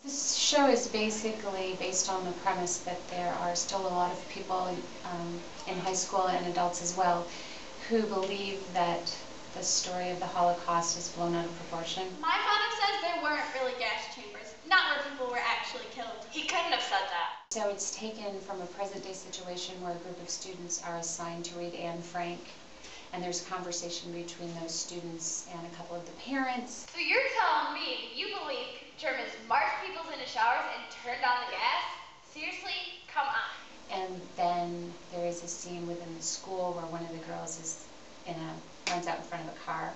This show is basically based on the premise that there are still a lot of people in high school and adults as well who believe that the story of the Holocaust is blown out of proportion. My father says there weren't really gas chambers, not where people were actually killed. He couldn't have said that. So it's taken from a present-day situation where a group of students are assigned to read Anne Frank, and there's conversation between those students and a couple of the parents. So you're telling me you believe Germans marched people into showers and turned on the gas? Seriously? Come on. And then there is a scene within the school where one of the girls is runs out in front of a car,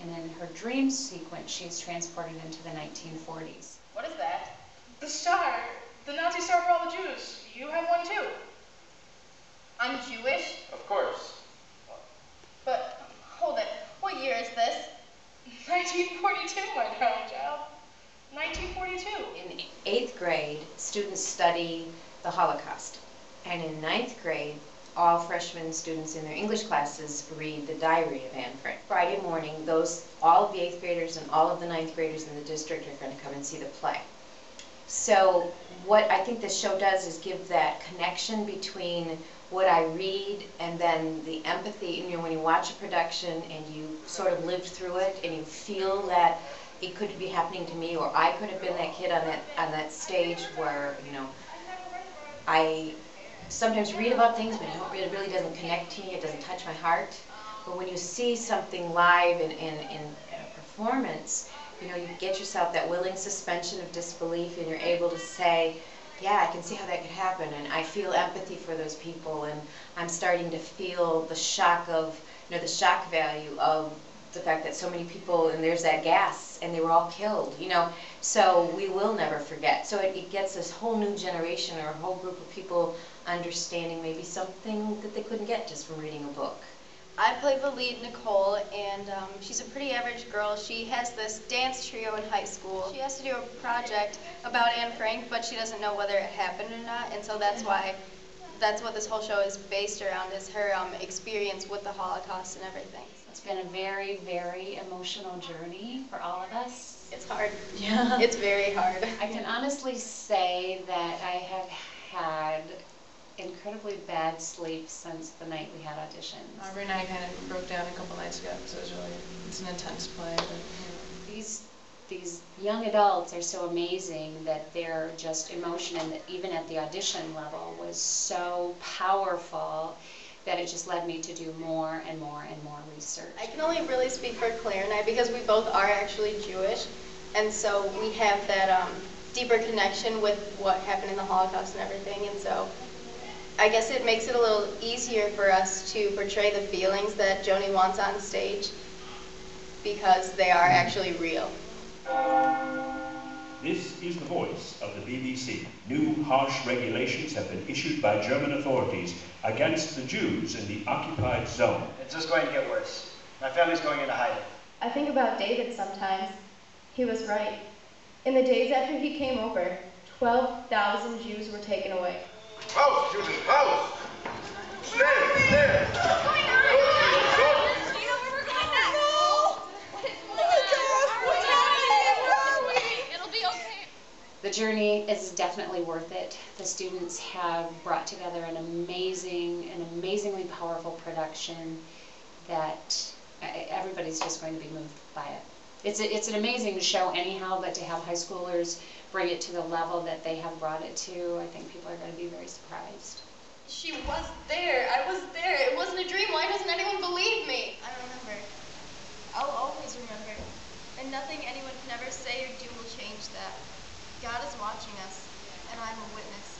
and in her dream sequence she is transported into the 1940s. What is that? The star. The Nazi star for all the Jews. You have one too. I'm Jewish? Of course. But, hold it. What year is this? 1942, my darling child. 1942. In 8th grade, students study the Holocaust. And in 9th grade, all freshman students in their English classes read the diary of Anne Frank. Friday morning, all of the 8th graders and all of the 9th graders in the district are going to come and see the play. So what I think this show does is give that connection between what I read and then the empathy. You know, when you watch a production and you sort of lived through it and you feel that it could be happening to me, or I could have been that kid on that stage where, you know, I sometimes read about things, but it really doesn't connect to me, it doesn't touch my heart. But when you see something live in a performance, you know, you get yourself that willing suspension of disbelief, and you're able to say, yeah, I can see how that could happen, and I feel empathy for those people, and I'm starting to feel the shock of, you know, the shock value of the fact that so many people, and there's that gas, and they were all killed, you know, so we will never forget. So it gets this whole new generation or a whole group of people understanding maybe something that they couldn't get just from reading a book. I play the lead, Nicole, and she's a pretty average girl. She has this dance trio in high school. She has to do a project about Anne Frank, but she doesn't know whether it happened or not, and so that's what this whole show is based around, is her experience with the Holocaust and everything. It's been a very, very emotional journey for all of us. It's hard. Yeah. It's very hard. I can honestly say that I have had incredibly bad sleep since the night we had auditions. Aubrey and I kind of broke down a couple nights ago because it's an intense play. But, you know. These young adults are so amazing that their just emotion, and even at the audition level, was so powerful that it just led me to do more and more and more research. I can only really speak for Claire and I, because we both are actually Jewish, and so we have that deeper connection with what happened in the Holocaust and everything, and so I guess it makes it a little easier for us to portray the feelings that Joni wants on stage, because they are actually real. This is the voice of the BBC. New harsh regulations have been issued by German authorities against the Jews in the occupied zone. It's just going to get worse. My family's going into hiding. I think about David sometimes. He was right. In the days after he came over, 12,000 Jews were taken away. Raus, Judith, raus! Schnell, schnell! What's going on? Do you know where we're going next? No! What's happening? It'll be okay. The journey is definitely worth it. The students have brought together an amazingly powerful production that everybody's just going to be moved by it. It's an amazing show anyhow, but to have high schoolers bring it to the level that they have brought it to, I think people are going to be very surprised. She was there. I was there. It wasn't a dream. Why doesn't anyone believe me? I remember. I'll always remember. And nothing anyone can ever say or do will change that. God is watching us, and I'm a witness.